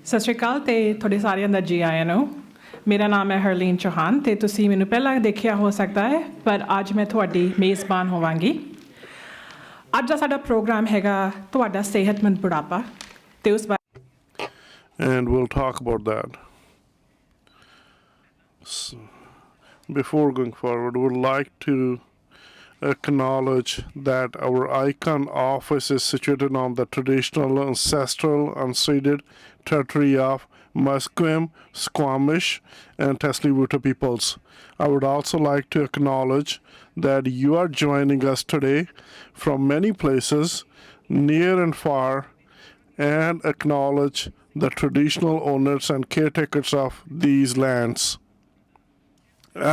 ਸਤਿ ਸ਼੍ਰੀ ਅਕਾਲ ਤੇ ਤੁਹਾਡੇ ਸਾਰਿਆਂ ਦਾ ਜੀ ਆਇਆਂ ਨੂੰ। ਮੇਰਾ ਨਾਮ ਹੈ ਹਰਲੀਨ ਚੌਹਾਨ ਤੇ ਤੁਸੀਂ ਮੈਨੂੰ ਪਹਿਲਾਂ ਦੇਖਿਆ ਹੋ ਸਕਦਾ ਹੈ, ਪਰ ਅੱਜ ਮੈਂ ਤੁਹਾਡੀ ਮੇਜ਼ਬਾਨ ਹੋਵਾਂਗੀ। ਅੱਜ ਦਾ ਸਾਡਾ ਪ੍ਰੋਗਰਾਮ ਹੈਗਾ ਤੁਹਾਡਾ ਸਿਹਤਮੰਦ ਬੁਢਾਪਾ ਤੇ ਉਸ And we'll talk about that. So, before going forward, we'd like to acknowledge that our iCON office is situated on the traditional, ancestral, unceded territory of Musqueam, Squamish, and Tsleil-Waututh peoples. I would also like to acknowledge that you are joining us today from many places, near and far, and acknowledge the traditional owners and caretakers of these lands.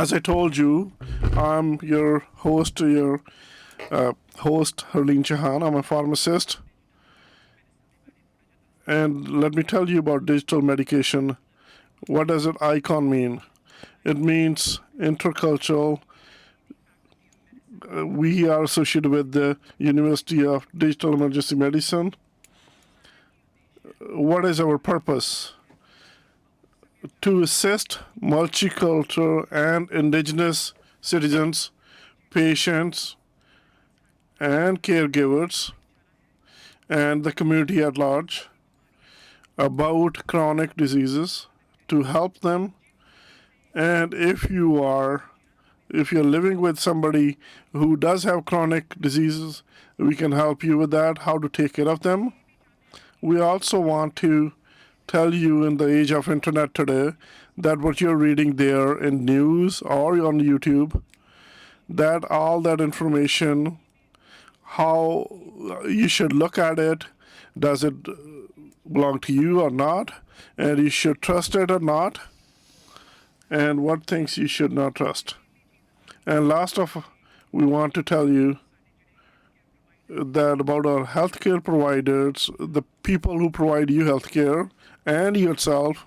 As I told you, I'm your host, Harleen Chauhan. I'm a pharmacist. And let me tell you about digital medication. What does it iCON mean? It means intercultural. We are associated with the University of Digital Emergency Medicine. What is our purpose? To assist multicultural and indigenous citizens, patients, and caregivers, and the community at large about chronic diseases, to help them. And if you're living with somebody who does have chronic diseases, we can help you with that, how to take care of them. We also want to tell you in the age of internet today that what you're reading there in news or on YouTube, that all that information, how you should look at it, does it belong to you or not, and you should trust it or not, and what things you should not trust. And last of, we want to tell you that about our healthcare providers, the people who provide you healthcare, and yourself,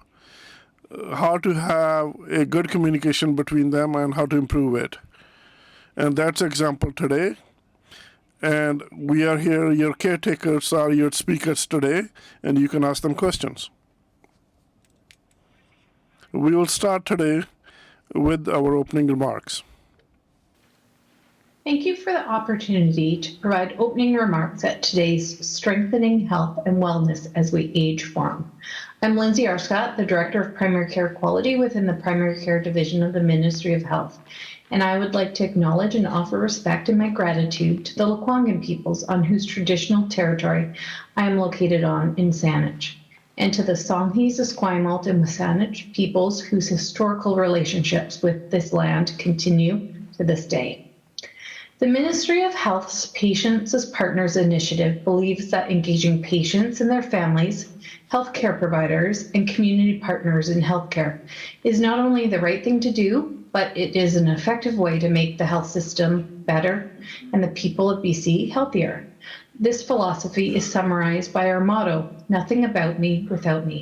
how to have a good communication between them and how to improve it. And that's example today. And we are here, your caretakers are your speakers today, and you can ask them questions. We will start today with our opening remarks. Thank you for the opportunity to provide opening remarks at today's Strengthening Health and Wellness as We Age forum. I'm Lindsay Arscott, the Director of Primary Care Quality within the Primary Care Division of the Ministry of Health, and I would like to acknowledge and offer respect and my gratitude to the Lekwungen peoples on whose traditional territory I am located on in Saanich, and to the Songhees, Esquimalt, and Wasanich peoples whose historical relationships with this land continue to this day. The Ministry of Health's Patients as Partners initiative believes that engaging patients and their families, healthcare providers, and community partners in healthcare is not only the right thing to do, but it is an effective way to make the health system better and the people of BC healthier. This philosophy is summarized by our motto, "Nothing about me without me."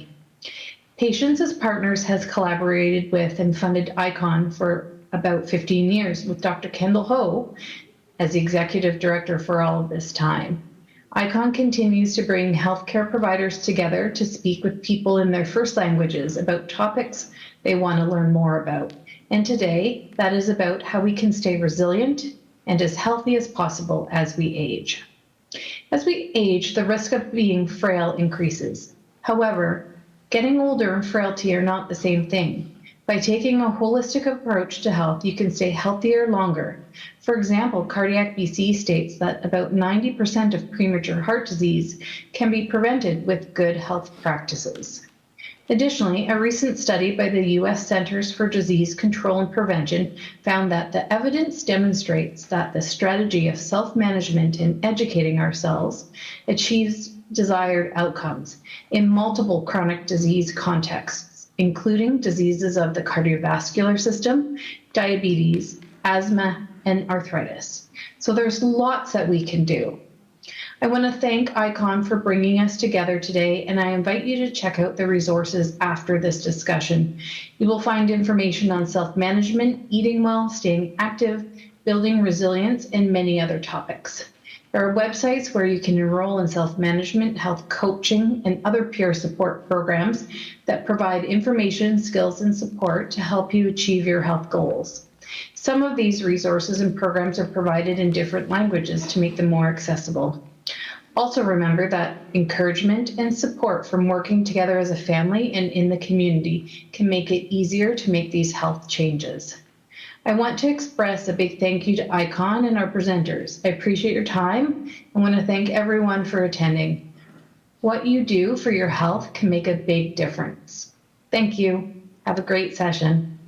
Patients as Partners has collaborated with and funded iCON for about 15 years with Dr. Kendall Ho as the executive director for all of this time. iCON continues to bring healthcare providers together to speak with people in their first languages about topics they want to learn more about. And today, that is about how we can stay resilient and as healthy as possible as we age. As we age, the risk of being frail increases. However, getting older and frailty are not the same thing. By taking a holistic approach to health, you can stay healthier longer. For example, Cardiac BC states that about 90% of premature heart disease can be prevented with good health practices. Additionally, a recent study by the U.S. Centers for Disease Control and Prevention found that the evidence demonstrates that the strategy of self-management and educating ourselves achieves desired outcomes in multiple chronic disease contexts, including diseases of the cardiovascular system, diabetes, asthma, and arthritis. So there's lots that we can do. I want to thank iCON for bringing us together today, and I invite you to check out the resources after this discussion. You will find information on self-management, eating well, staying active, building resilience, and many other topics. There are websites where you can enroll in self-management, health coaching, and other peer support programs that provide information, skills, and support to help you achieve your health goals. Some of these resources and programs are provided in different languages to make them more accessible. Also remember that encouragement and support from working together as a family and in the community can make it easier to make these health changes. I want to express a big thank you to iCON and our presenters. I appreciate your time. I want to thank everyone for attending. What you do for your health can make a big difference. Thank you. Have a great session.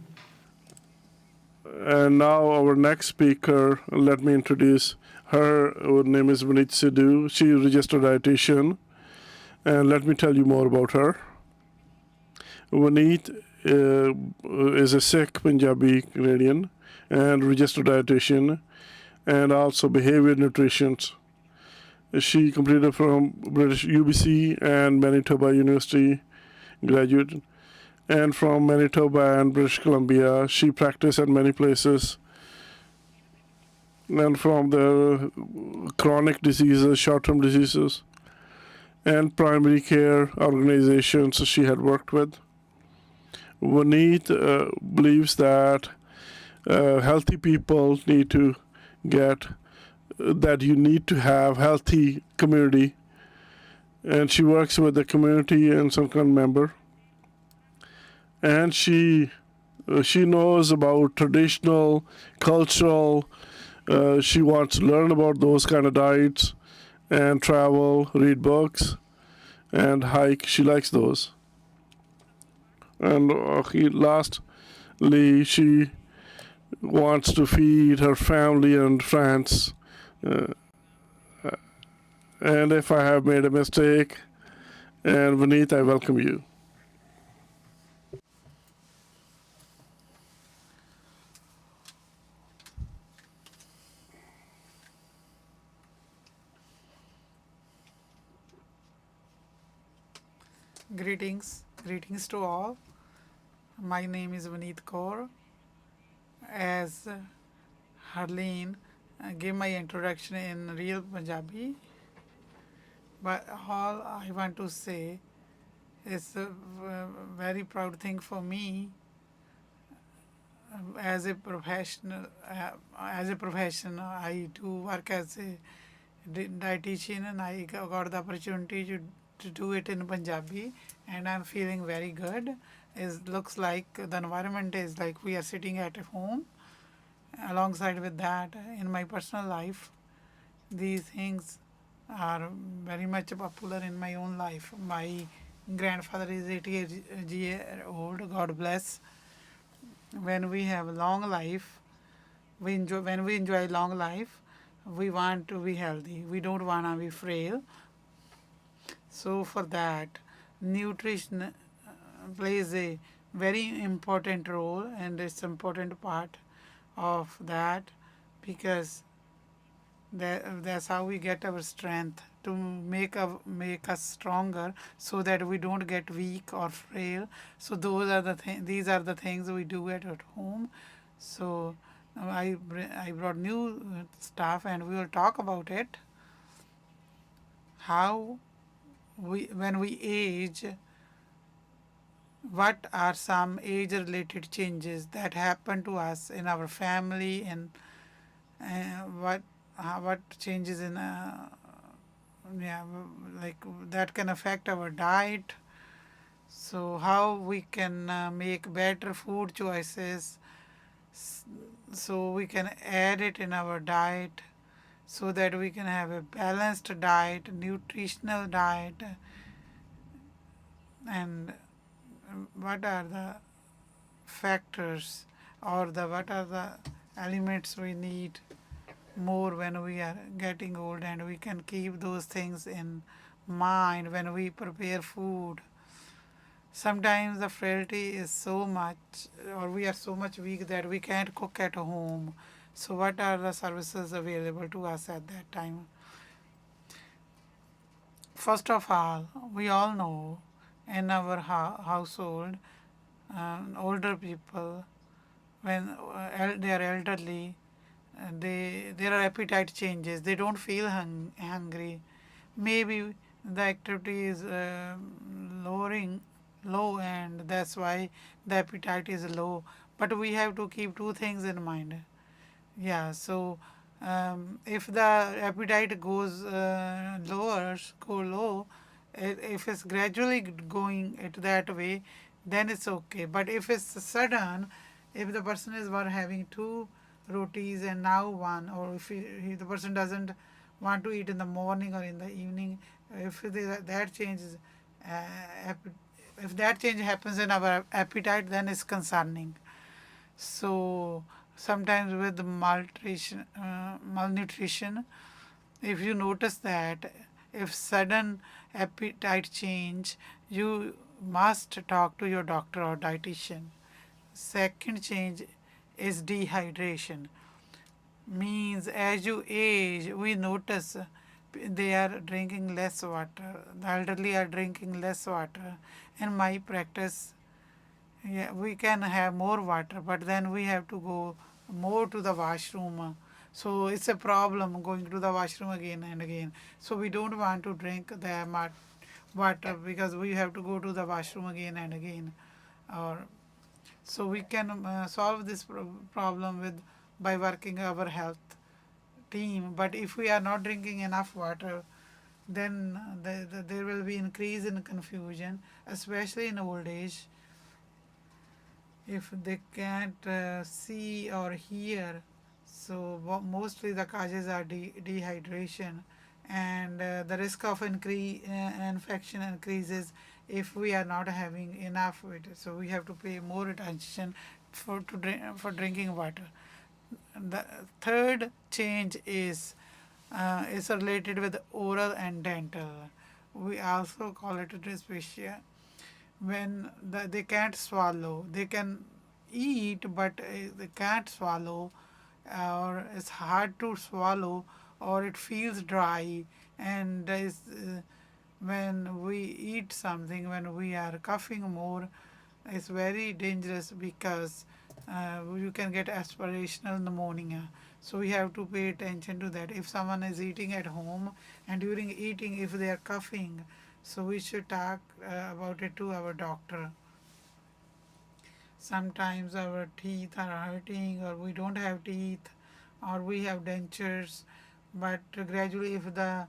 And now our next speaker, let me introduce her. Her name is Vineet Sidhu. She is a registered dietitian. And let me tell you more about her. Vineet is a Sikh Panjabi Canadian and registered dietitian and also behavior nutritionist. She completed from British UBC and Manitoba University graduate. And from Manitoba and British Columbia, she practiced at many places. And from the chronic diseases, short-term diseases, and primary care organizations she had worked with. Vineet believes that healthy people need to get that you need to have healthy community, and she works with the community and some kind of member. And she knows about traditional, cultural. She wants to learn about those kind of diets and travel, read books, and hike. She likes those. And lastly, she wants to feed her family and friends. And if I have made a mistake, and Vineet, I welcome you. Greetings to all. My name is Vineet Kaur. As Harleen gave my introduction in real Panjabi, but all I want to say is a very proud thing for me as a professional. I do work as a dietitian, and I got the opportunity to do it in Punjabi, and I'm feeling very good. It looks like the environment is like we are sitting at home. Alongside with that, in my personal life, these things are very much popular in my own life. My grandfather is 88 years old. God bless. When we have long life, when we enjoy long life, we want to be healthy. We don't want to be frail. So for that, nutrition plays a very important role, and it's important part of that, because that's how we get our strength to make us stronger, so that we don't get weak or frail. So these are the things we do at home. So I brought new stuff, and we will talk about it. How when we age, what are some age related changes that happen to us in our family, and what changes in like that can affect our diet. So how we can make better food choices, so we can add it in our diet, so that we can have a balanced diet, nutritional diet. And what are the factors, or what are the elements we need more when we are getting old, and we can keep those things in mind when we prepare food. Sometimes the frailty is so much, or we are so much weak that we can't cook at home. So what are the services available to us at that time? First of all, we all know in our household, older people, when they are elderly, their appetite changes. They don't feel hungry. Maybe the activity is lowering low, and that's why the appetite is low. But we have to keep two things in mind. Yeah, so if the appetite goes go low, if it's gradually going it that way, then it's okay. But if it's sudden, if the person is were having two rotis and now one, or if the person doesn't want to eat in the morning or in the evening, if that changes, if that change happens in our appetite, then it's concerning. So sometimes with malnutrition, if you notice that if sudden appetite change, you must talk to your doctor or dietitian. Second change is dehydration. Means as you age, we notice they are drinking less water. The elderly are drinking less water. In my practice, yeah, we can have more water, but then we have to go more to the washroom. So it's a problem going to the washroom again and again. So we don't want to drink the water because we have to go to the washroom again and again. Or so we can solve this problem with by working our health team. But if we are not drinking enough water, then there will be increase in confusion, especially in old age. If they can't see or hear, so mostly the causes are dehydration, and the risk of infection increases if we are not having enough water. So we have to pay more attention for drinking water. The third change is related with oral and dental. We also call it dysphagia. When they can't swallow, they can eat, but they can't swallow, or it's hard to swallow, or it feels dry, and when we eat something, when we are coughing more, it's very dangerous because you can get aspirational pneumonia. So we have to pay attention to that. If someone is eating at home and during eating, if they are coughing, so we should talk about it to our doctor. Sometimes our teeth are hurting, or we don't have teeth, or we have dentures, but gradually if the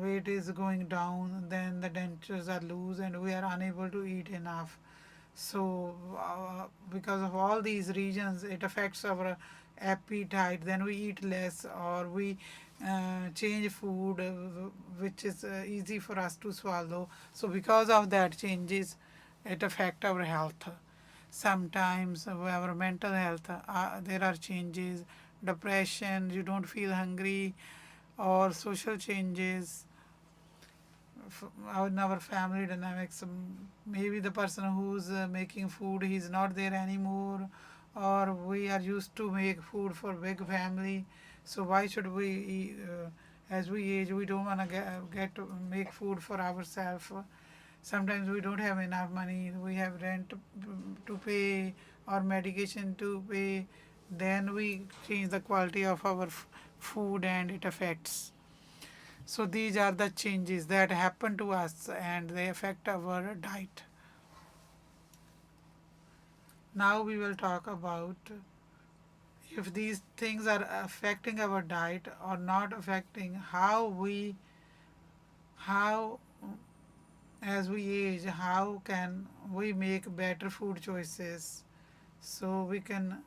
weight is going down, then the dentures are loose and we are unable to eat enough. So because of all these reasons, it affects our appetite. Then we eat less, or we change food which is easy for us to swallow. So because of that changes, it affect our health. Sometimes our mental health, there are changes, depression, you don't feel hungry, or social changes in our family dynamics. Maybe the person who's making food, he's not there anymore, or we are used to make food for big family. So why should we, as we age, we don't want to get to make food for ourselves. Sometimes we don't have enough money. We have rent to pay or medication to pay. Then we change the quality of our food, and it affects. So these are the changes that happen to us, and they affect our diet. Now we will talk about if these things are affecting our diet or not affecting, how as we age, how can we make better food choices so we can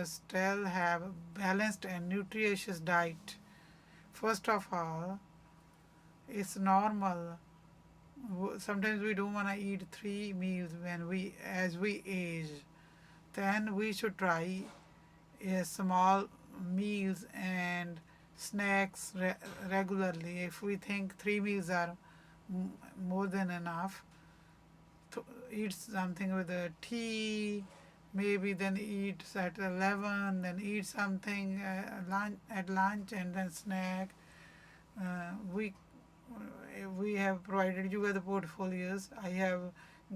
still have a balanced and nutritious diet. First of all, it's normal. Sometimes we don't want to eat 3 meals as we age. Then we should try small meals and snacks regularly. If we think 3 meals are more than enough, to eat something with a tea, maybe then eat at 11, then eat something at lunch, and then snack. We have provided you with the portfolios. I have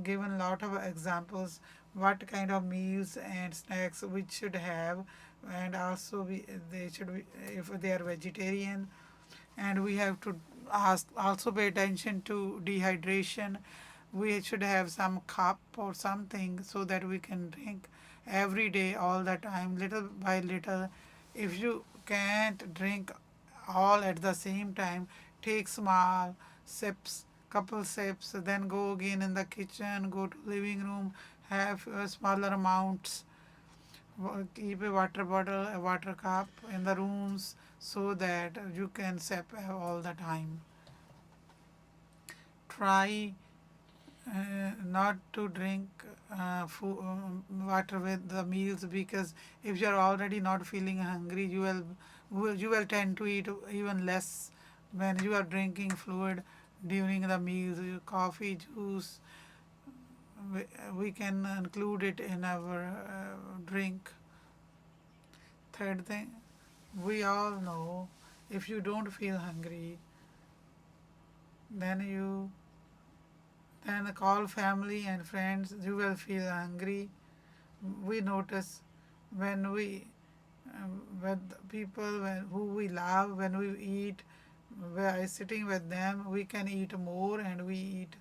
given a lot of examples what kind of meals and snacks we should have and also they should be, if they are vegetarian, and we have to also pay attention to dehydration. We should have some cup or something so that we can drink every day, all the time, little by little. If you can't drink all at the same time, take small sips, couple sips, then go again in the kitchen, go to living room, have smaller amounts. Keep a water bottle, a water cup in the rooms so that you can sip all the time. Try not to drink water with the meals, because if you are already not feeling hungry, you will tend to eat even less when you are drinking fluid during the meals. Coffee, juice, we can include it in our drink. Third thing, we all know if you don't feel hungry, then you then call family and friends, you will feel hungry. We notice when we with people who we love, when we eat, by sitting with them, we can eat more and we eat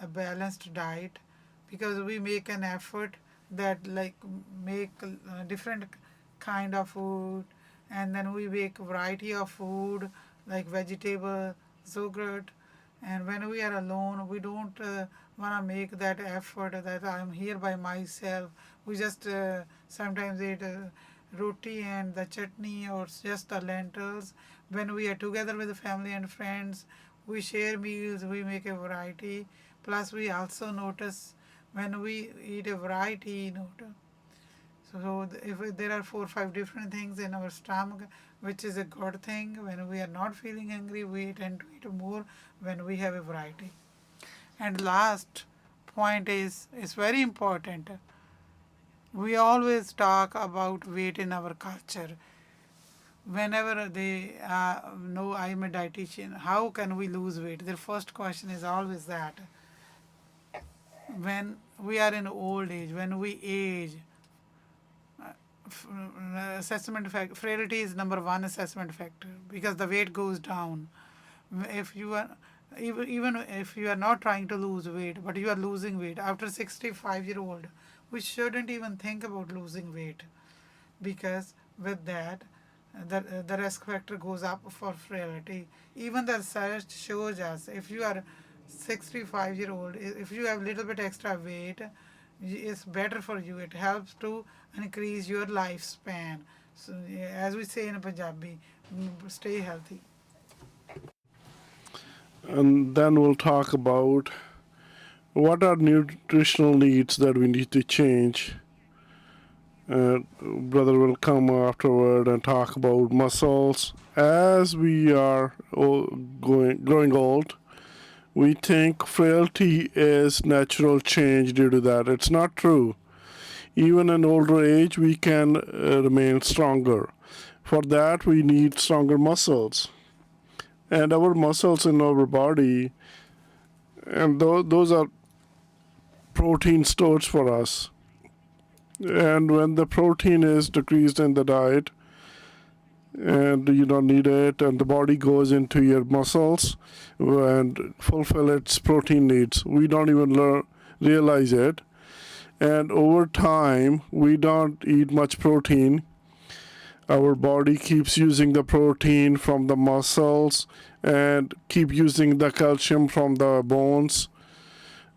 a balanced diet, because we make an effort that like make different kind of food, and then we make variety of food like vegetable, yogurt. And when we are alone, we don't want to make that effort that I'm here by myself. We just sometimes eat roti and the chutney or just the lentils. When we are together with the family and friends, we share meals, we make a variety. Plus we also notice when we eat a variety, so if there are 4 or 5 different things in our stomach, which is a good thing. When we are not feeling hungry, we tend to eat more when we have a variety. And last point is very important. We always talk about weight in our culture. Whenever they know I'm a dietitian, how can we lose weight? Their first question is always that. When we are in old age, when we age, assessment factor, frailty is number one assessment factor, because the weight goes down. If you are even if you are not trying to lose weight, but you are losing weight after 65-year-old, we shouldn't even think about losing weight, because with that the risk factor goes up for frailty. Even the research shows us, if you are 65-year-old, if you have little bit extra weight, it's better for you. It helps to increase your lifespan. So as we say in Punjabi, stay healthy. And then we'll talk about what are nutritional needs that we need to change. Brother will come afterward and talk about muscles. As we are growing old, we think frailty is natural change due to that. It's not true. Even in older age, we can remain stronger. For that, we need stronger muscles. And our muscles in our body, and those are protein stores for us. And when the protein is decreased in the diet, and you don't need it, and the body goes into your muscles and fulfill its protein needs, we don't even realize it. And over time, we don't eat much protein. Our body keeps using the protein from the muscles and keep using the calcium from the bones.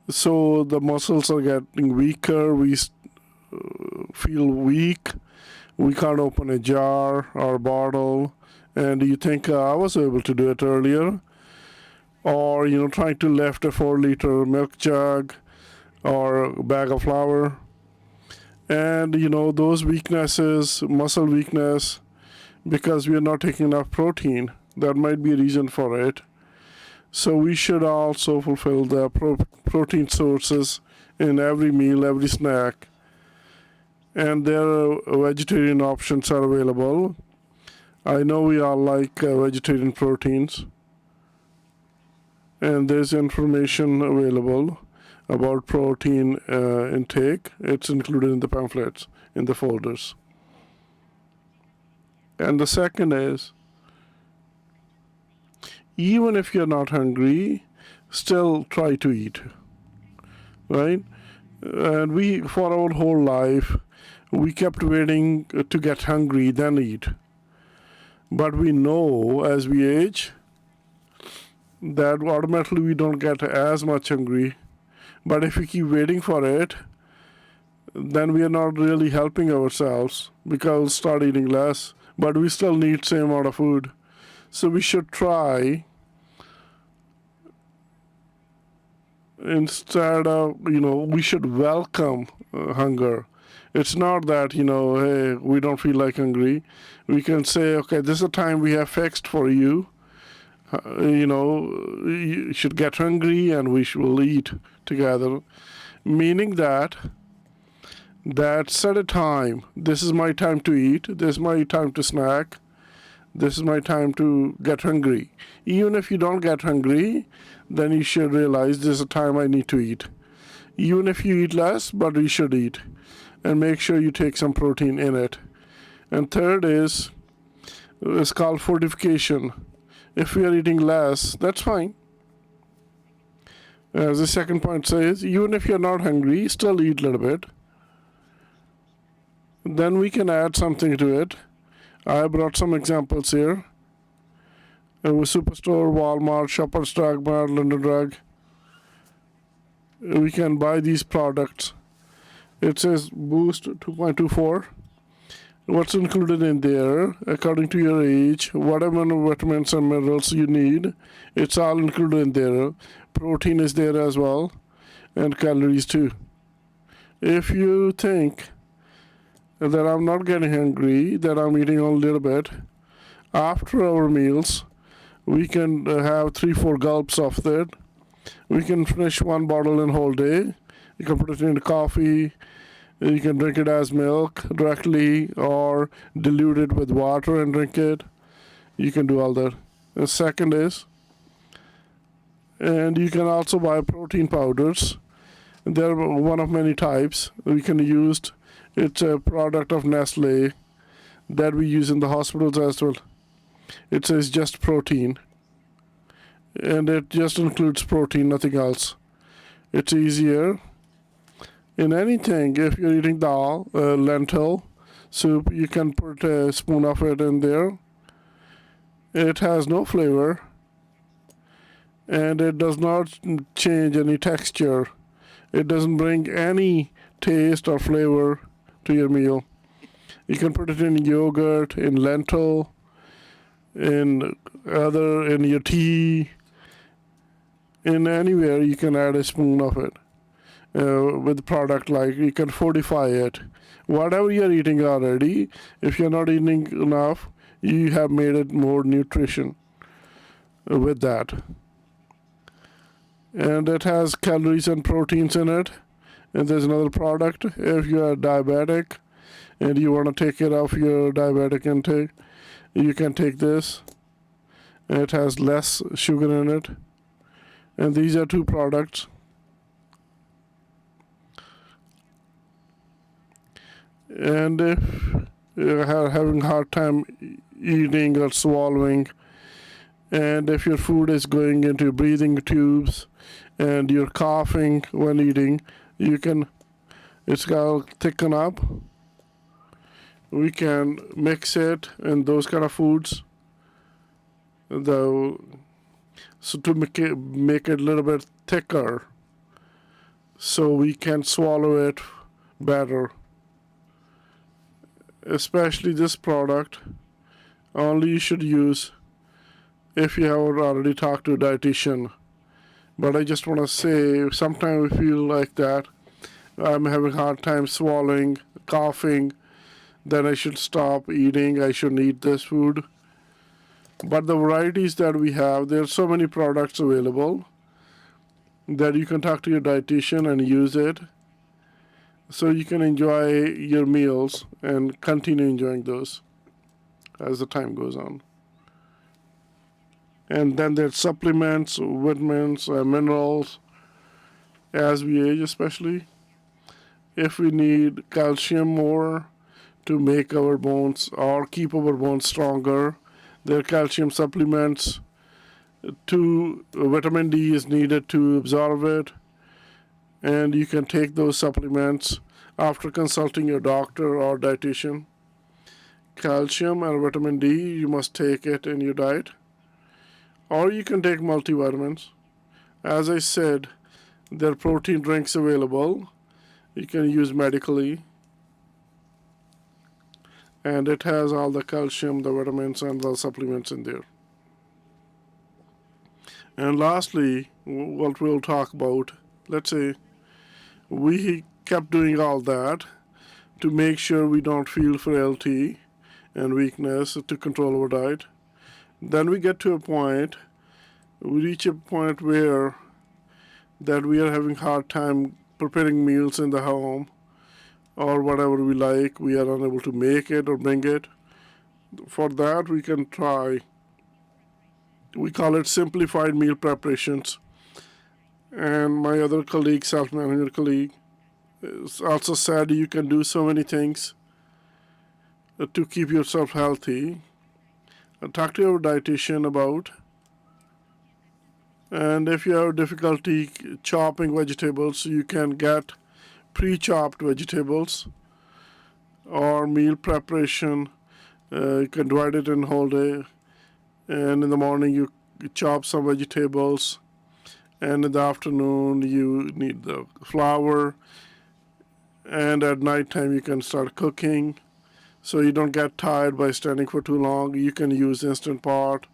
So the muscles are getting weaker. We feel weak. We can't open a jar or a bottle. And you think, I was able to do it earlier. Or, trying to lift a 4-liter milk jug or a bag of flour. And, those weaknesses, muscle weakness, because we are not taking enough protein, that might be a reason for it. So we should also fulfill the protein sources in every meal, every snack. And there are vegetarian options are available. I know we all like vegetarian proteins. And there's information available about protein intake. It's included in the pamphlets, in the folders. And the second is, even if you're not hungry, still try to eat, right? And we, for our whole life, we kept waiting to get hungry, then eat. But we know as we age that automatically we don't get as much hungry. But if we keep waiting for it, then we are not really helping ourselves because we'll start eating less, but we still need same amount of food. So we should try, instead of, we should welcome hunger. It's not that, hey, we don't feel like hungry. We can say, okay, this is a time we have fixed for you. You should get hungry and will eat together. Meaning that set a time. This is my time to eat. This is my time to snack. This is my time to get hungry. Even if you don't get hungry, then you should realize this is a time I need to eat. Even if you eat less, but you should eat. And make sure you take some protein in it. And third is, it's called fortification. If we are eating less, that's fine. As the second point says, even if you're not hungry, still eat a little bit. Then we can add something to it. I brought some examples here. Superstore, Walmart, Shoppers Drug Mart, London Drug. We can buy these products. It says Boost 2.24. What's included in there, according to your age, whatever vitamins and minerals you need, it's all included in there. Protein is there as well, and calories too. If you think that I'm not getting hungry, that I'm eating only a little bit, after our meals, we can have 3-4 gulps of that. We can finish one bottle in whole day. You can put it in coffee. You can drink it as milk directly or dilute it with water and drink it. You can do all that. The second is, and you can also buy protein powders. They're one of many types we can use. It's a product of Nestle that we use in the hospitals as well. It says just protein. And it just includes protein, nothing else. It's easier. In anything, if you're eating dal, lentil soup, you can put a spoon of it in there. It has no flavor, and it does not change any texture. It doesn't bring any taste or flavor to your meal. You can put it in yogurt, in lentil, in your tea, in anywhere you can add a spoon of it. With product, like you can fortify it. Whatever you're eating already, if you're not eating enough, you have made it more nutrition with that. And it has calories and proteins in it. And there's another product, if you are diabetic and you want to take care of your diabetic intake, you can take this. It has less sugar in it. And these are two products. And if you're having a hard time eating or swallowing, and if your food is going into breathing tubes and you're coughing when eating, it's got to thicken up. We can mix it in those kind of foods, so to make it a little bit thicker, so we can swallow it better. Especially this product, only you should use if you have already talked to a dietitian. But I just want to say, sometimes we feel like that I'm having a hard time swallowing, coughing, then I should stop eating, I shouldn't eat this food. But the varieties that we have, there are so many products available that you can talk to your dietitian and use it, so you can enjoy your meals and continue enjoying those as the time goes on. And then there's supplements, vitamins, minerals, as we age especially. If we need calcium more to make our bones or keep our bones stronger. There are calcium supplements. Vitamin D is needed to absorb it, and you can take those supplements after consulting your doctor or dietitian. Calcium and vitamin D, you must take it in your diet, or you can take multivitamins. As I said, there are protein drinks available. You can use medically, and it has all the calcium, the vitamins, and the supplements in there. And lastly, what we'll talk about, let's say we kept doing all that to make sure we don't feel frailty and weakness, to control our diet. Then we get to a point, we reach a point where that we are having hard time preparing meals in the home or whatever we like, we are unable to make it or bring it. For that, we can try, we call it simplified meal preparations. And my other colleague, self-manager colleague, also said you can do so many things to keep yourself healthy. Talk to your dietitian about. And if you have difficulty chopping vegetables, you can get pre-chopped vegetables or meal preparation. You can divide it in whole day, and in the morning you chop some vegetables, and in the afternoon you need the flour, and at night time you can start cooking, so you don't get tired by standing for too long. You can use Instant Pot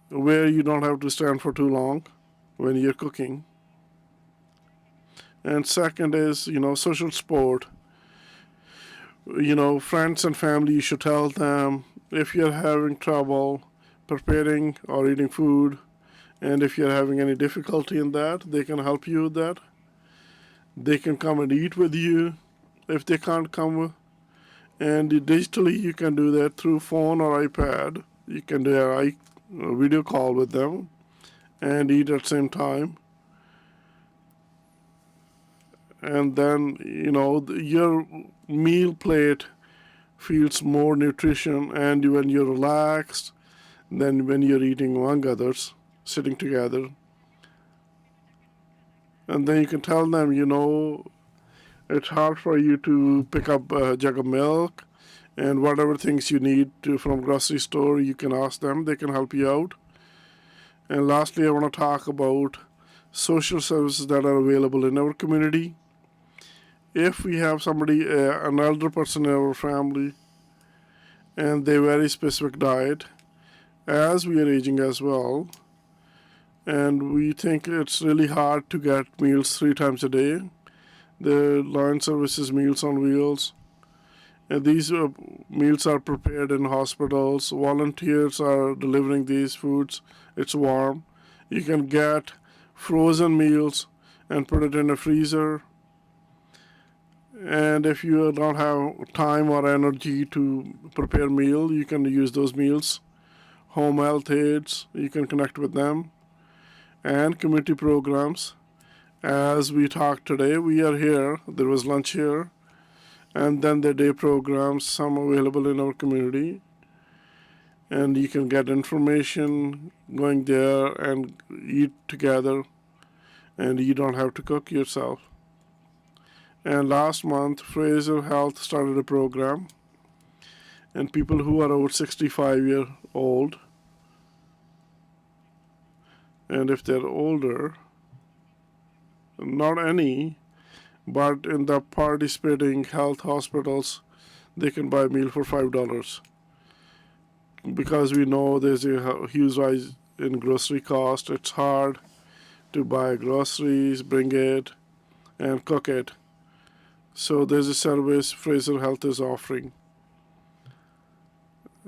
where you don't have to stand for too long when you're cooking. And second is, social support. Friends and family, you should tell them if you're having trouble preparing or eating food, and if you're having any difficulty in that, they can help you with that. They can come and eat with you if they can't come. And digitally, you can do that through phone or iPad. You can do a video call with them and eat at the same time. And then, your meal plate feels more nutrition, and when you're relaxed than when you're eating among others, sitting together. And then you can tell them, it's hard for you to pick up a jug of milk, and whatever things you need from grocery store, you can ask them. They can help you out. And lastly, I want to talk about social services that are available in our community. If we have somebody, an elder person in our family, and they very specific diet, as we are aging as well, and we think it's really hard to get meals 3 times a day, the line services Meals on Wheels, and these meals are prepared in hospitals. Volunteers are delivering these foods. It's warm. You can get frozen meals and put it in a freezer. And if you don't have time or energy to prepare meal, you can use those meals. Home health aides, you can connect with them. And community programs. As we talked today, we are here. There was lunch here. And then the day programs, some available in our community. And you can get information going there and eat together. And you don't have to cook yourself. And last month, Fraser Health started a program, and people who are over 65 years old, and if they're older, not any, but in the participating health hospitals, they can buy a meal for $5. Because we know there's a huge rise in grocery cost, it's hard to buy groceries, bring it, and cook it. So there's a service Fraser Health is offering,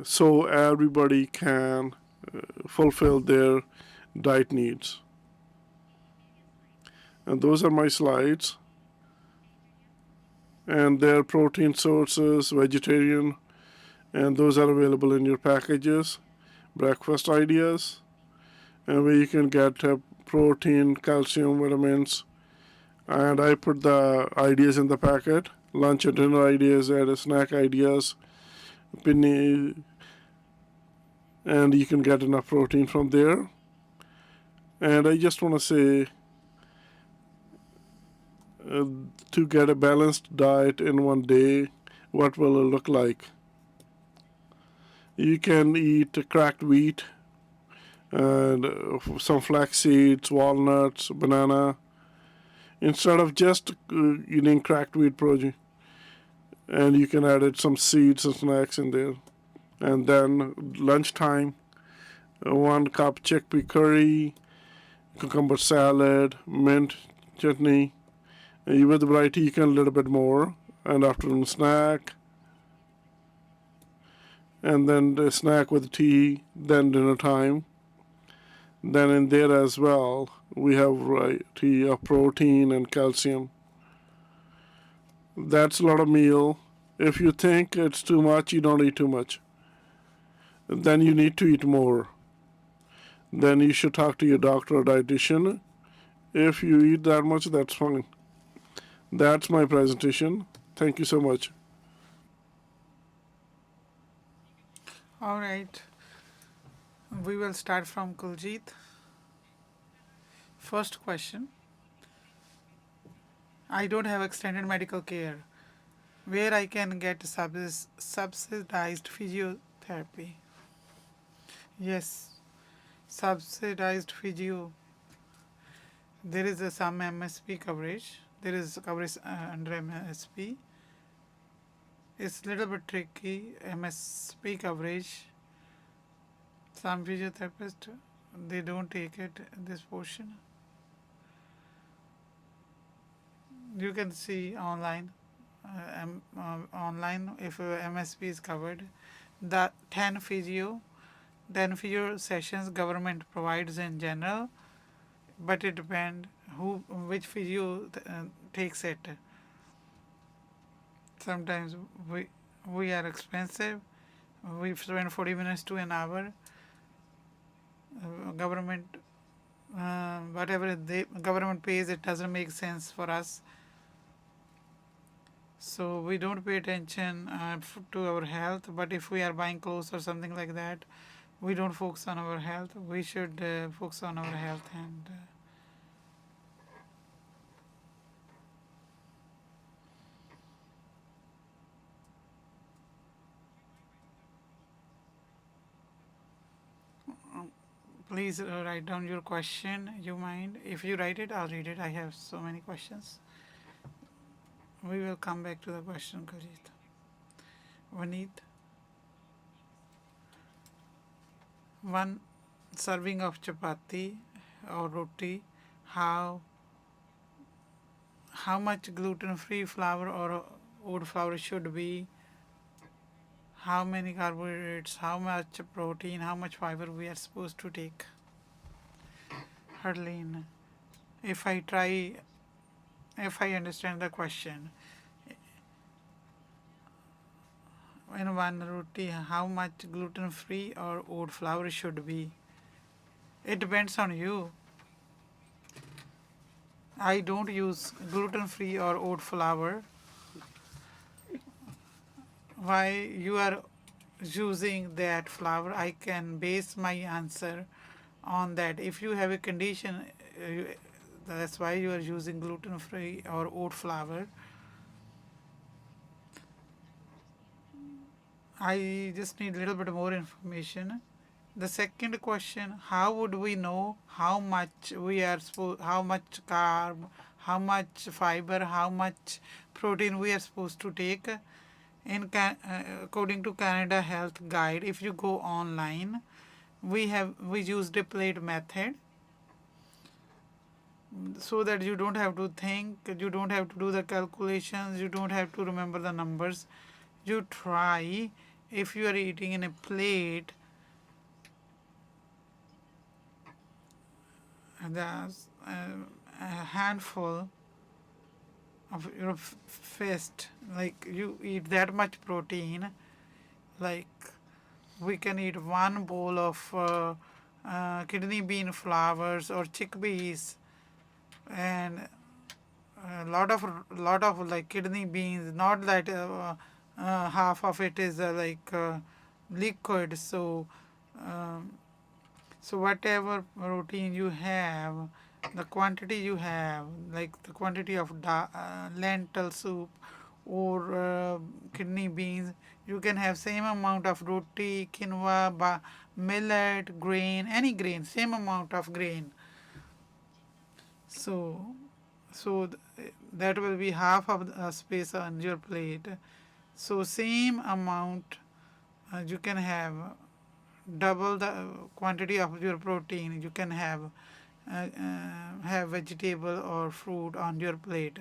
so everybody can fulfill their diet needs. And those are my slides. And they're protein sources, vegetarian, and those are available in your packages. Breakfast ideas, and where you can get protein, calcium, vitamins. And I put the ideas in the packet, lunch and dinner ideas, add snack ideas, pinny, and you can get enough protein from there. And I just want to say, to get a balanced diet in one day, what will it look like? You can eat cracked wheat and some flax seeds, walnuts, banana, instead of just eating cracked wheat protein. And you can add some seeds and snacks in there. And then lunchtime, 1 cup chickpea curry, cucumber salad, mint chutney. And with variety, you can a little bit more. And afternoon snack. And then the snack with tea, then dinner time. Then in there as well, we have variety of protein and calcium. That's a lot of meal. If you think it's too much, you don't eat too much. Then you need to eat more. Then you should talk to your doctor or dietitian. If you eat that much, that's fine. That's my presentation. Thank you so much. All right. We will start from Kuljit. First question. I don't have extended medical care. Where I can get subsidized physiotherapy? Yes, subsidized physio. There is some MSP coverage. There is coverage under MSP. It's a little bit tricky. MSP coverage. Some physiotherapists, they don't take it, this portion. You can see online, if MSP is covered. The 10 physio sessions government provides in general, but it depends which physio takes it. Sometimes we are expensive. We spend 40 minutes to an hour. Government, whatever the government pays, it doesn't make sense for us. So we don't pay attention to our health. But if we are buying clothes or something like that, we don't focus on our health. We should focus on our health. And please write down your question. You mind? If you write it, I'll read it. I have so many questions. We will come back to the question, Kajit. Vineet. 1 serving of chapati or roti, how much gluten-free flour or oat flour should be, how many carbohydrates, how much protein, how much fiber we are supposed to take. Harleen, if I understand the question, in 1 roti, how much gluten-free or oat flour should be? It depends on you. I don't use gluten-free or oat flour. Why you are using that flour? I can base my answer on that. If you have a condition, that's why you are using gluten-free or oat flour. I just need a little bit more information. The second question, how would we know how much how much carb, how much fiber, how much protein we are supposed to take? According to Canada Health Guide, if you go online, we use the plate method, so that you don't have to think, you don't have to do the calculations, you don't have to remember the numbers. You try, if you are eating in a plate, there's a handful of your fist, like you eat that much protein, like we can eat 1 bowl of kidney bean flours or chickpeas, and lot of like kidney beans, not that half of it is liquid. So so whatever protein you have, the quantity you have, like the quantity of lentil soup or kidney beans, you can have same amount of roti, quinoa, millet, grain, any grain, same amount of grain. So that will be half of the space on your plate. So same amount you can have double the quantity of your protein. You can have vegetable or fruit on your plate.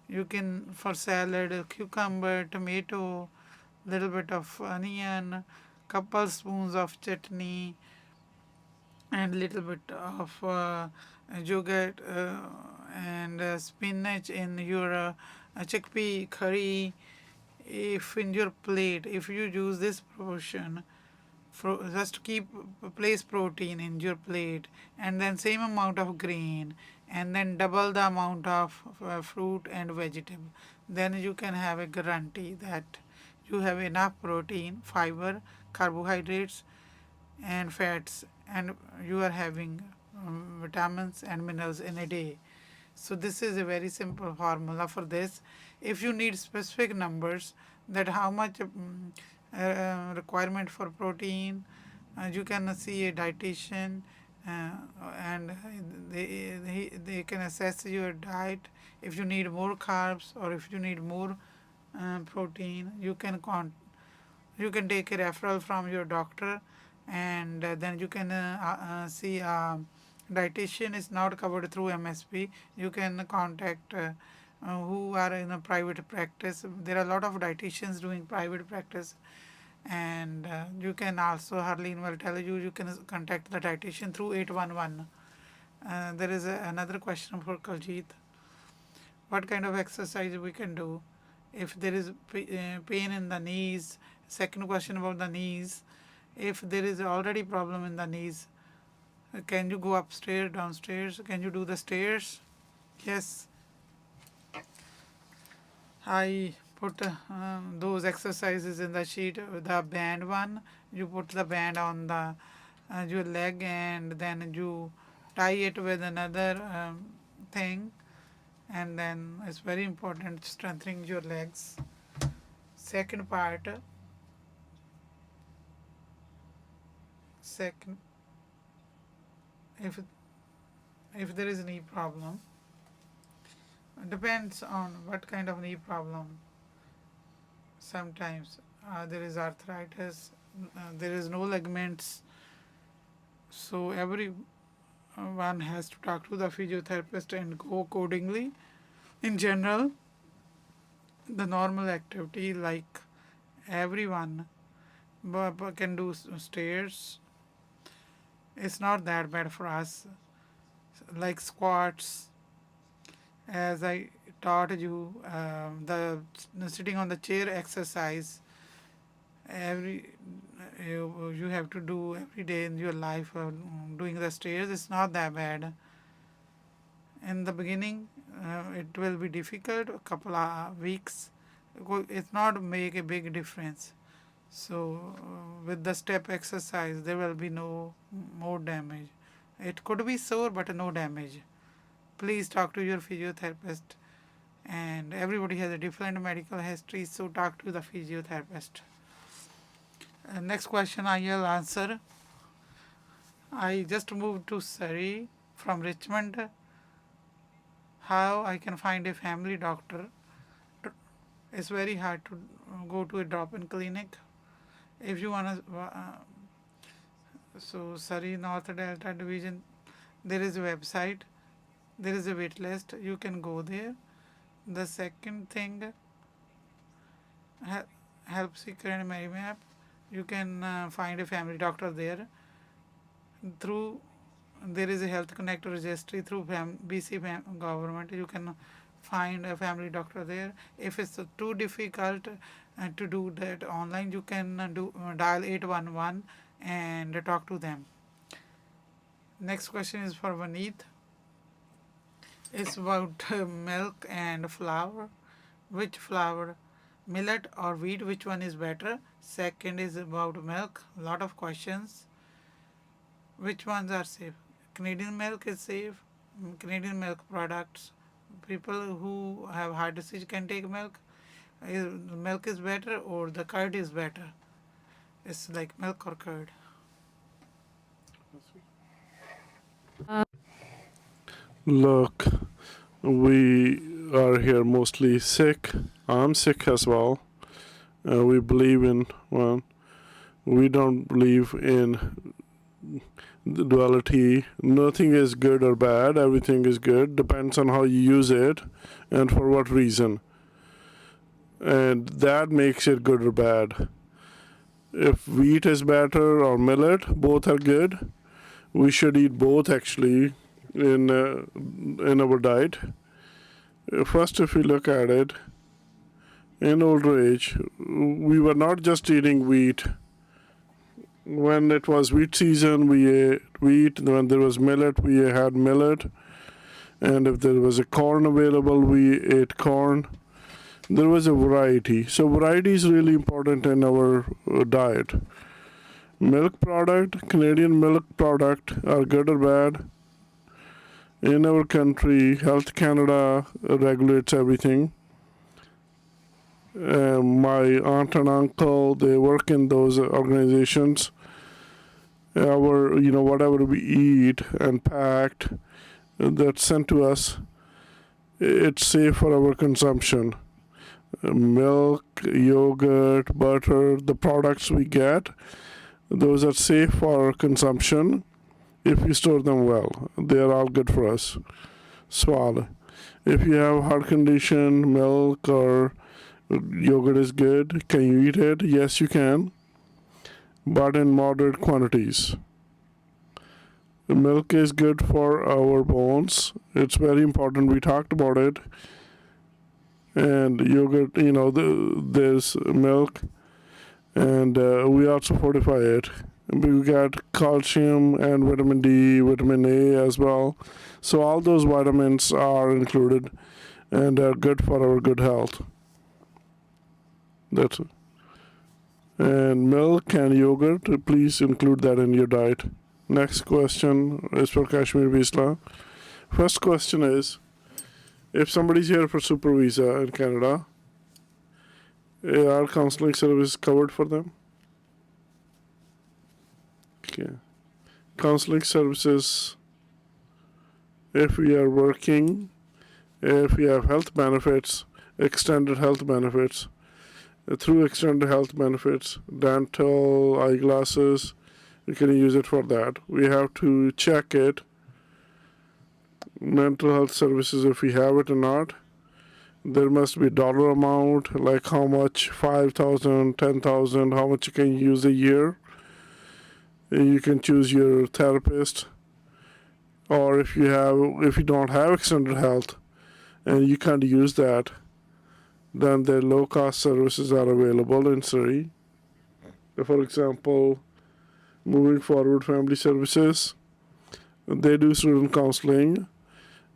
You can for salad cucumber, tomato, little bit of onion, couple spoons of chutney, and little bit of yogurt and spinach in your chickpea curry. If in your plate, if you use this proportion, just keep place protein in your plate, and then same amount of grain, and then double the amount of fruit and vegetable, then you can have a guarantee that you have enough protein, fiber, carbohydrates, and fats, and you are having vitamins and minerals in a day. So this is a very simple formula for this. If you need specific numbers, that how much requirement for protein, you can see a dietitian, and they can assess your diet. If you need more carbs or if you need more protein, you can take a referral from your doctor, and then you can see dietitian is not covered through MSP. You can contact who are in a private practice. There are a lot of dietitians doing private practice, and you can also, Harleen will tell you, you can contact the dietitian through 811. There is another question for Kaljit. What kind of exercise we can do if there is pain in the knees? Second question about the knees. If there is already problem in the knees, can you go upstairs, downstairs? Can you do the stairs? Yes. I put those exercises in the sheet, the band one. You put the band on the your leg, and then you tie it with another thing, and then it's very important strengthening your legs. Second part, second, if there is knee problem, depends on what kind of knee problem. Sometimes there is arthritis, there is no ligaments, so every one has to talk to the physiotherapist and go accordingly. In general, the normal activity, like everyone can do stairs, it's not that bad for us, like squats, as I taught you, the sitting on the chair exercise. You have to do every day in your life. Doing the stairs is not that bad. In the beginning, it will be difficult, a couple of weeks. It's not make a big difference. So with the step exercise, there will be no more damage. It could be sore, but no damage. Please talk to your physiotherapist, and everybody has a different medical history, so talk to the physiotherapist. Next question I will answer. I just moved to Surrey from Richmond. How I can find a family doctor? It's very hard to go to a drop-in clinic. If you want to, so Surrey North Delta Division, there is a website, there is a wait list, you can go there. The second thing, Help Seeker and Map, you can find a family doctor there. Through there is a Health Connect registry through BC government. You can find a family doctor there. If it's too difficult to do that online, you can dial 811 and talk to them. Next question is for Vineet. It's about milk and flour. Which flour? Millet or wheat? Which one is better? Second is about milk. Lot of questions. Which ones are safe? Canadian milk is safe. Canadian milk products. People who have heart disease can take milk. Milk is better or the curd is better? It's like milk or curd. Look, we are here mostly sick. I'm sick as well. We believe in one. We don't believe in the duality. Nothing is good or bad. Everything is good. Depends on how you use it and for what reason. And that makes it good or bad. If wheat is better or millet, both are good. We should eat both actually in our diet. First, if we look at it, in older age, we were not just eating wheat. When it was wheat season, we ate wheat. When there was millet, we had millet. And if there was a corn available, we ate corn. There was a variety. So variety is really important in our diet. Milk product, Canadian milk product are good or bad. In our country, Health Canada regulates everything. My aunt and uncle, they work in those organizations. Whatever we eat and packed, that's sent to us, it's safe for our consumption. Milk, yogurt, butter, the products we get, those are safe for consumption if you store them well. They are all good for us. Swallow. If you have heart condition, milk or yogurt is good. Can you eat it? Yes, you can, but in moderate quantities. Milk is good for our bones. It's very important. We talked about it. And yogurt, there's milk, and we also fortify it. We got calcium and vitamin D, vitamin A as well. So all those vitamins are included and are good for our good health. That's it. And milk and yogurt, please include that in your diet. Next question is for Kashmir Visla. First question is, if somebody's here for super visa in Canada, are counseling services covered for them? Okay. Counseling services, if we are working, if we have health benefits, extended health benefits, through extended health benefits, dental, eyeglasses, you can use it for that. We have to check it. Mental health services, if we have it or not, there must be dollar amount, like how much, 5,000, 10,000, how much you can use a year. You can choose your therapist, or if you don't have extended health and you can't use that, then the low cost services are available in Surrey. For example, Moving Forward Family Services, they do student counseling,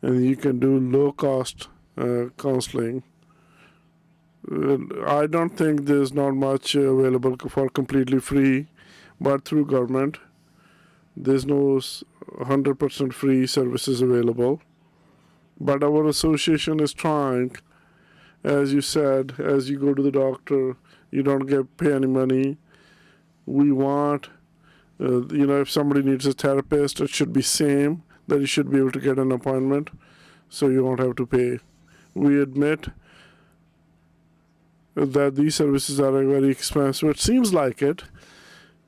and you can do low cost counseling. I don't think there's not much available for completely free, but through government, there's no 100% free services available. But our association is trying, as you said, as you go to the doctor, you don't pay any money. We want, if somebody needs a therapist, it should be same, that you should be able to get an appointment, so you won't have to pay. We admit that these services are very expensive. It seems like it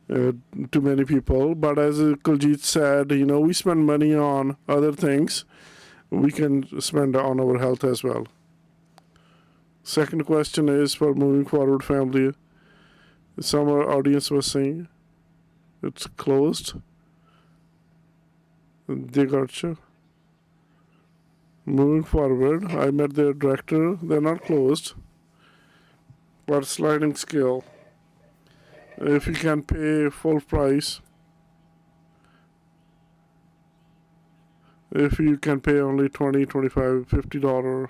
to many people, but as Kuljit said, we spend money on other things. We can spend on our health as well. Second question is for Moving Forward Family. Some audience was saying it's closed. They got you. Moving Forward, I met their director. They're not closed, but sliding scale. If you can pay full price, If you can pay only $20, $25, $50,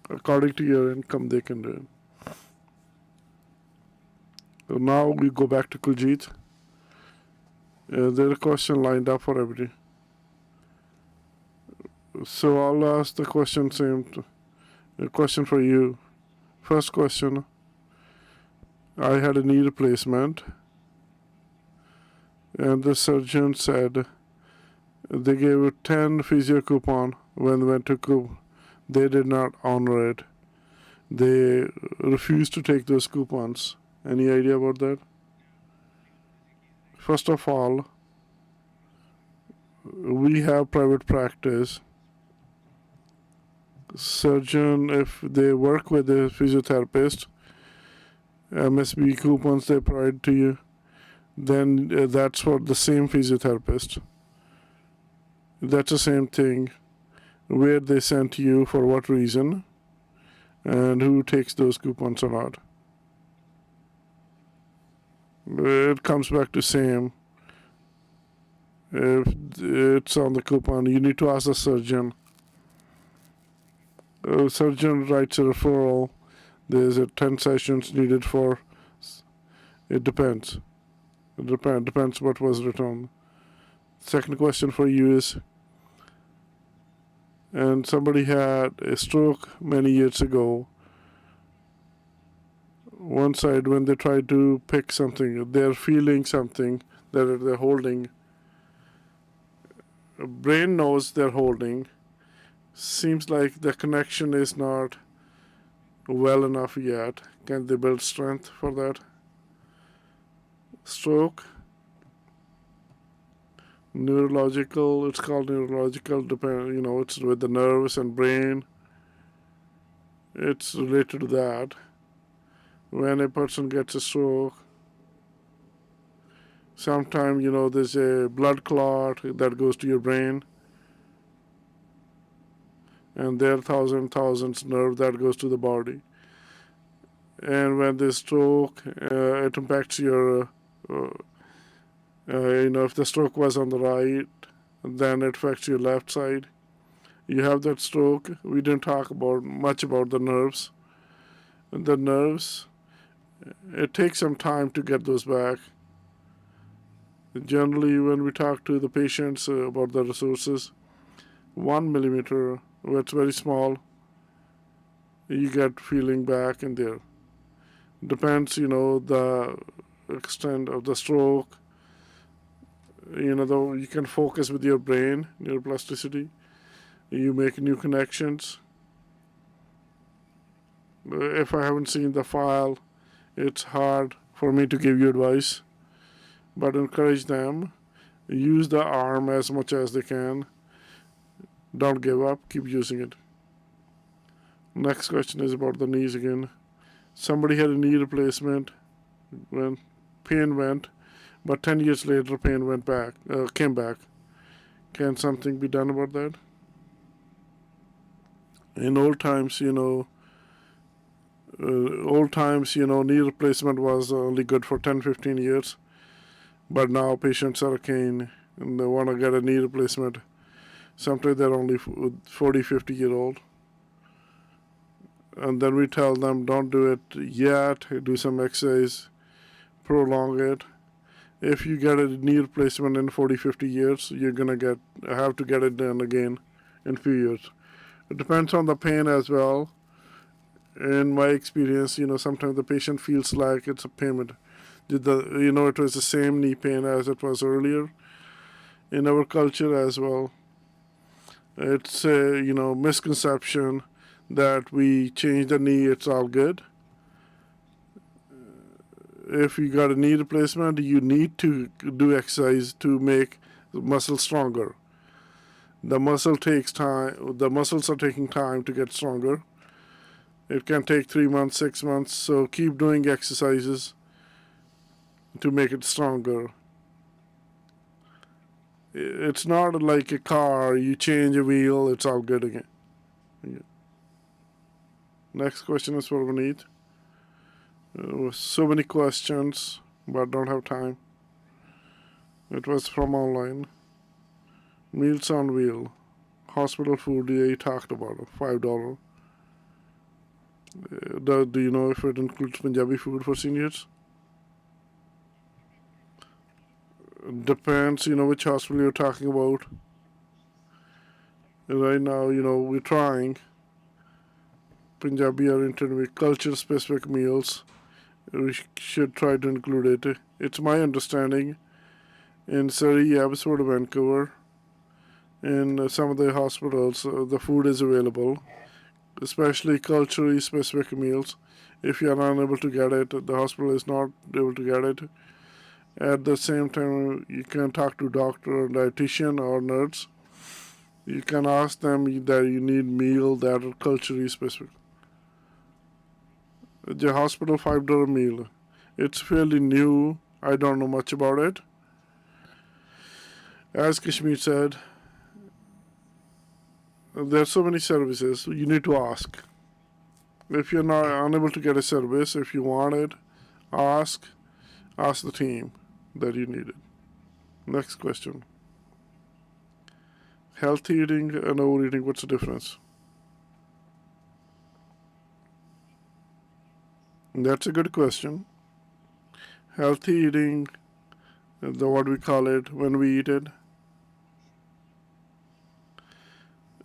according to your income, they can do it. So now we go back to Kuljit. There's a question lined up for everybody. So I'll ask the question a question for you. First question, I had a knee replacement, and the surgeon said they gave a 10 physio coupon when they went to coup. They did not honor it. They refused to take those coupons. Any idea about that? First of all, we have private practice. Surgeon, if they work with a physiotherapist, MSB coupons they provide to you, then that's for the same physiotherapist. That's the same thing. Where they sent you, for what reason, and who takes those coupons or not. It comes back to same. If it's on the coupon, you need to ask the surgeon. Surgeon writes a referral. There's a 10 sessions needed for. It depends. It depends what was written. Second question for you is, and somebody had a stroke many years ago. One side, when they try to pick something, they're feeling something that they're holding. Brain knows they're holding. Seems like the connection is not well enough yet. Can they build strength for that? Stroke. Neurological, it's called neurological, it's with the nerves and brain. It's related to that. When a person gets a stroke, sometimes, there's a blood clot that goes to your brain. And there are thousands nerve that goes to the body. And when they stroke, it impacts your, if the stroke was on the right, then it affects your left side. You have that stroke. We didn't talk much about the nerves. The nerves, it takes some time to get those back. Generally, when we talk to the patients about the resources, 1 millimeter, it's very small, you get feeling back in there. Depends, the extent of the stroke. Though you can focus with your brain, neuroplasticity. You make new connections. If I haven't seen the file, it's hard for me to give you advice. But encourage them. Use the arm as much as they can. Don't give up. Keep using it. Next question is about the knees again. Somebody had a knee replacement when pain went, but 10 years later pain came back. Can something be done about that? In old times, knee replacement was only good for 10, 15 years. But now patients are keen and they want to get a knee replacement. Sometimes they're only 40, 50-year-old. And then we tell them, don't do it yet, do some exercise, prolong it. If you get a knee replacement in 40, 50 years, you're going to have to get it done again in a few years. It depends on the pain as well. In my experience, sometimes the patient feels like it's a payment. It was the same knee pain as it was earlier. In our culture as well, it's a misconception that we change the knee, it's all good. If you got a knee replacement, you need to do exercise to make the muscle stronger. The muscle takes time. The muscles are taking time to get stronger. It can take 3 months, 6 months. So keep doing exercises to make it stronger. It's not like a car. You change a wheel, it's all good again. Next question is for Vineet. So many questions, but don't have time. It was from online. Meals on wheel. Hospital food, yeah, you talked about it, $5. Do you know if it includes Punjabi food for seniors? Depends, which hospital you're talking about. Right now, we're trying Punjabi oriented with culture specific meals. We should try to include it. It's my understanding in Surrey, Abbotsford, Vancouver, in some of the hospitals, the food is available, especially culturally specific meals. If you are unable to get it, the hospital is not able to get it. At the same time, you can talk to doctor, dietitian, or nurse. You can ask them that you need meal that are culturally specific. The hospital $5 meal. It's fairly new. I don't know much about it. As Kashmir said, there are so many services. You need to ask. If you're not unable to get a service, if you want it, ask the team that you need it. Next question. Healthy eating and overeating, what's the difference? That's a good question. Healthy eating, what we call it when we eat it.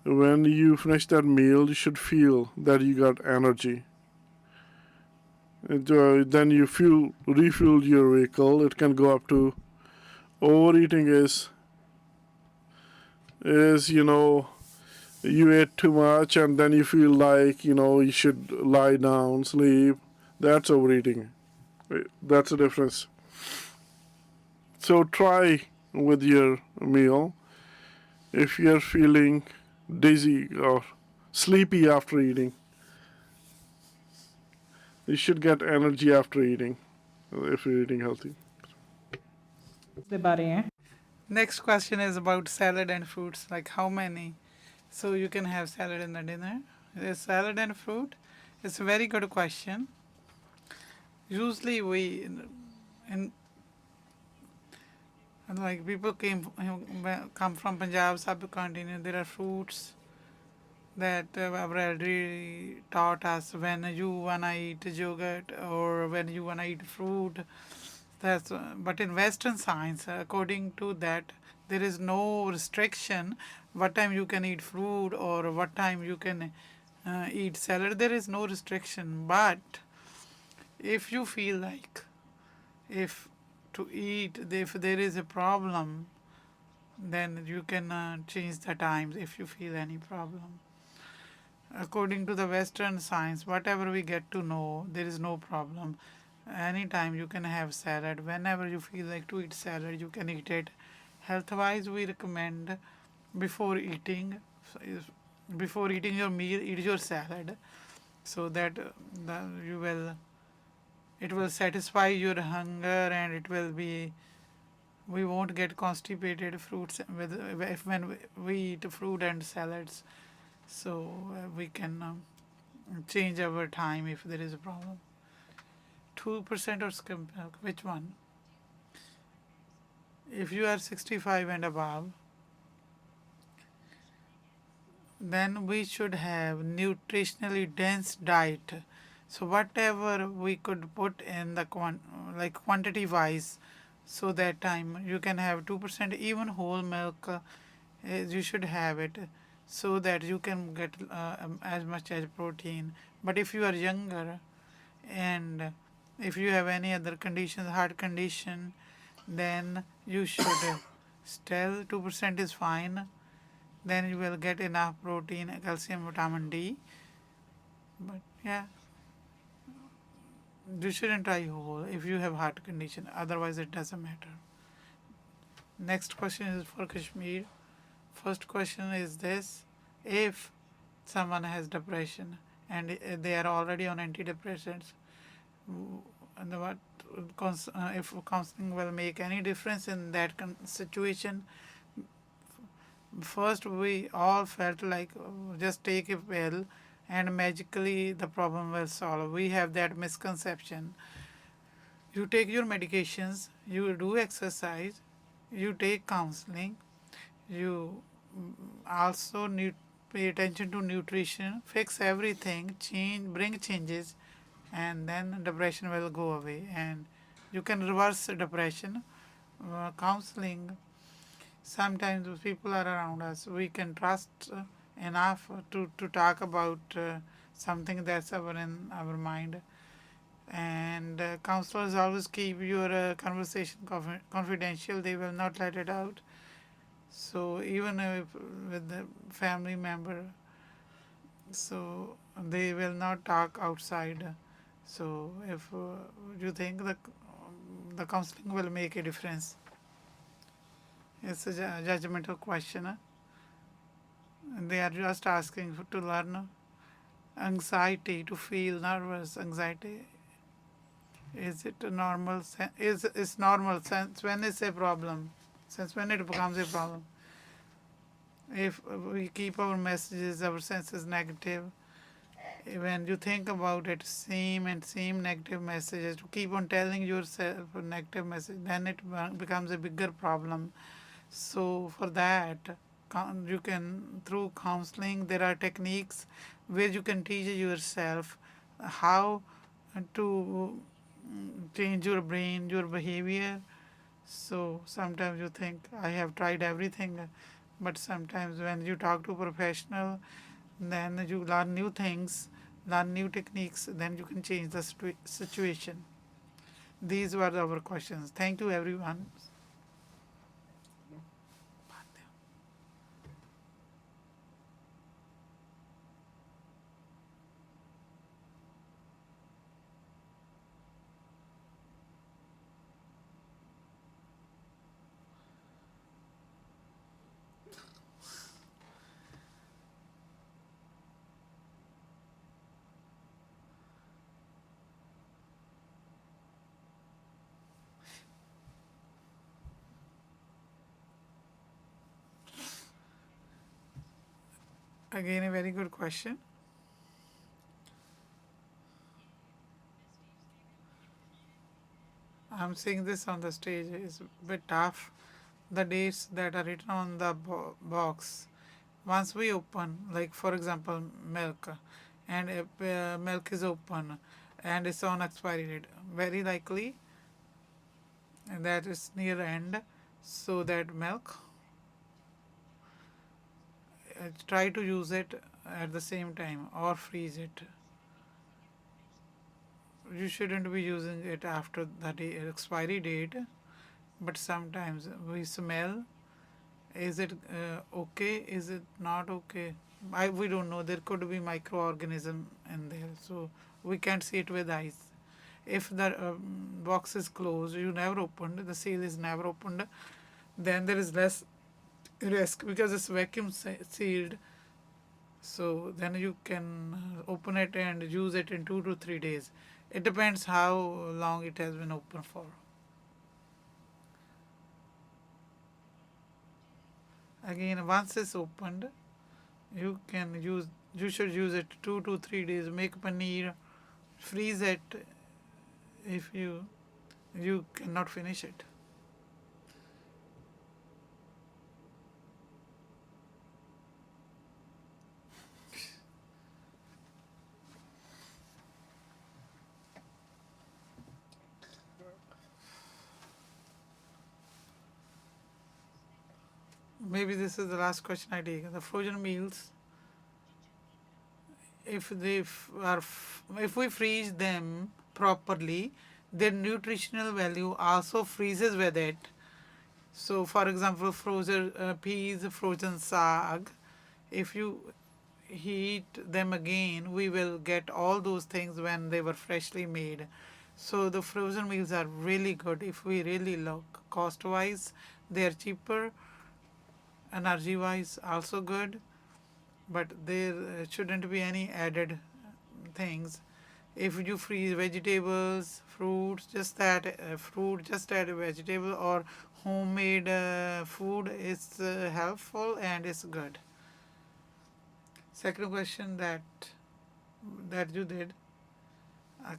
When you finish that meal, you should feel that you got energy. Then you refuel your vehicle. It can go up to overeating is you ate too much and then you feel like you should lie down, sleep. That's overeating. That's the difference. So try with your meal. If you're feeling dizzy or sleepy after eating, you should get energy after eating if you're eating healthy. ਦੇ ਬਾਰੇ ਹੈ Next question is about salad and fruits. Like how many? So you can have salad in the dinner. Is salad and fruit? It's a very good question. Usually we, in like people come from Punjab subcontinent. There are fruits that have already taught us when you wanna eat yogurt or when you wanna eat fruit. That's but in Western science, according to that, there is no restriction what time you can eat fruit or what time you can eat salad. There is no restriction. But if you feel like if to eat, if there is a problem, then you can change the times if you feel any problem. According to the Western science, whatever we get to know, there is no problem. Anytime you can have salad. Whenever you feel like to eat salad, you can eat it. Health wise, we recommend before eating your meal, eat your salad, so that it will satisfy your hunger and it will be we won't get constipated fruits when we eat fruit and salads. So we can change our time if there is a problem. 2% or skim milk, which one? If you are 65 and above, then we should have nutritionally dense diet. So whatever we could put in the quantity wise, so that time you can have 2%, even whole milk, you should have it, so that you can get as much as protein. But if you are younger and if you have any other conditions, heart condition, then you should still 2% is fine. Then you will get enough protein, calcium, vitamin D. But yeah, you shouldn't try whole if you have heart condition. Otherwise, it doesn't matter. Next question is for Kashmir. First question is this: if someone has depression and they are already on antidepressants, and if counseling will make any difference in that situation? First, we all felt like just take a pill and magically the problem will solve. We have that misconception. You take your medications, you do exercise, you take counseling, You also need pay attention to nutrition, fix everything, bring changes, and then depression will go away. And you can reverse depression. Counseling. Sometimes those people are around us. We can trust enough to talk about something that's in our mind. And counselors always keep your conversation confidential. They will not let it out. So even if with the family member, so they will not talk outside. So if you think the counseling will make a difference, it's a judgmental question. They are just asking to learn anxiety, to feel nervous. Anxiety, is it a normal? Is normal sense when it's a problem? Since when it becomes a problem? If we keep our messages, our senses negative, when you think about it, same and same negative messages, to keep on telling yourself a negative message, then it becomes a bigger problem. So for that, you can, through counseling, there are techniques where you can teach yourself how to change your brain, your behavior. So sometimes you think, I have tried everything, but sometimes when you talk to a professional, then you learn new things, learn new techniques, then you can change the situation. These were our questions. Thank you, everyone. Again, a very good question. I'm saying this on the stage is a bit tough. The dates that are written on the box, once we open, like for example, milk, and if milk is open and it's on expiry date, very likely that is near end. So that milk, try to use it at the same time or freeze it. You shouldn't be using it after the expiry date, but sometimes we smell. Is it okay? Is it not okay? We don't know. There could be microorganism in there, so we can't see it with eyes. If the box is closed, you never opened, the seal is never opened, then there is less risk because it's vacuum sealed. So then you can open it and use it in 2 to 3 days. It depends how long it has been open for. Again, once it's opened, you should use it 2 to 3 days. Make paneer, freeze it if you cannot finish it. Maybe this is the last question I take. The frozen meals, if if we freeze them properly, their nutritional value also freezes with it. So, for example, frozen peas, frozen sag, if you heat them again, we will get all those things when they were freshly made. So the frozen meals are really good if we really look. Cost wise, they are cheaper, energy wise also good, but there shouldn't be any added things. If you freeze vegetables, fruits, just that fruit, just add a vegetable or homemade food is helpful and is good. Second question that you did,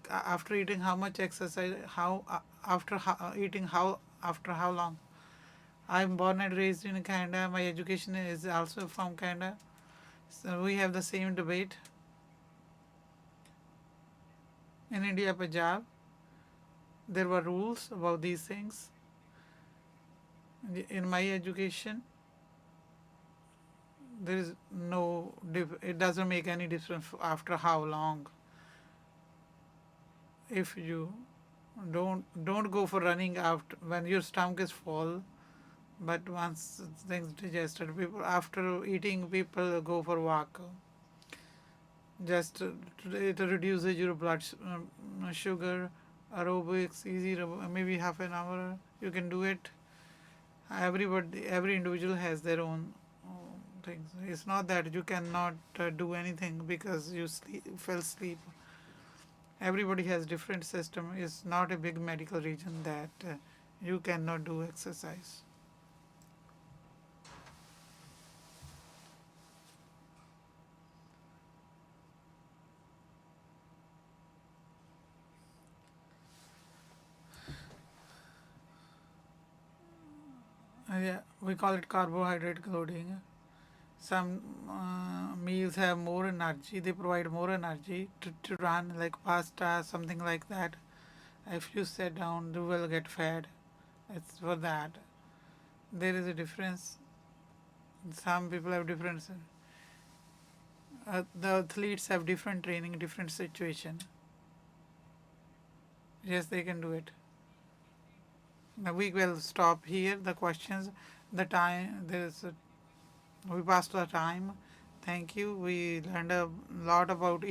after eating how much exercise, how after eating how after how long? I'm born and raised in Canada. My education is also from Canada. So we have the same debate. In India, Punjab, there were rules about these things. In my education, there is no, it doesn't make any difference after how long. If you don't go for running after when your stomach is full, but once things digested, people after eating, people go for walk. Just it reduces your blood sugar, aerobics, easy, maybe half an hour. You can do it. Every individual has their own things. It's not that you cannot do anything because you fell asleep. Everybody has different system. It's not a big medical region that you cannot do exercise. Yeah, we call it carbohydrate loading. Some meals have more energy, they provide more energy to run, like pasta, something like that. If you sit down, you will get fat. It's for that. There is a difference. Some people have different. The athletes have different training, different situation. Yes, they can do it. Now we will stop here. The questions, the time. We passed the time. Thank you. We learned a lot about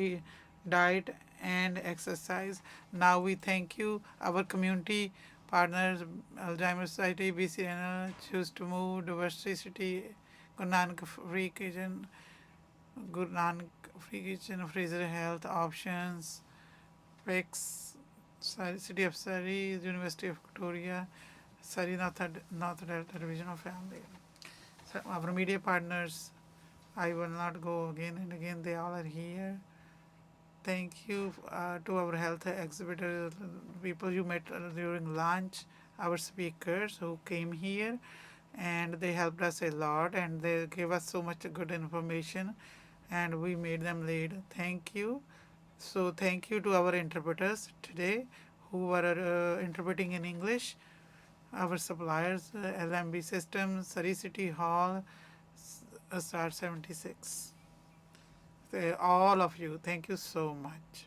diet and exercise. Now we thank you, our community partners, Alzheimer's Society, BCNL, Choose to Move, Diversity City, Guru Nanak Free Kitchen, Guru Nanak Free Kitchen, Fraser Health Options, PICS, City of Surrey, University of Victoria, Surrey North Delta Division of Family. So our media partners, I will not go again and again, they all are here. Thank you to our health exhibitors, people you met during lunch, our speakers who came here, and they helped us a lot and they gave us so much good information and we made them lead. Thank you. So thank you to our interpreters today who were interpreting in English, our suppliers, LMB Systems, Surrey City Hall, Star 76. All of you, thank you so much.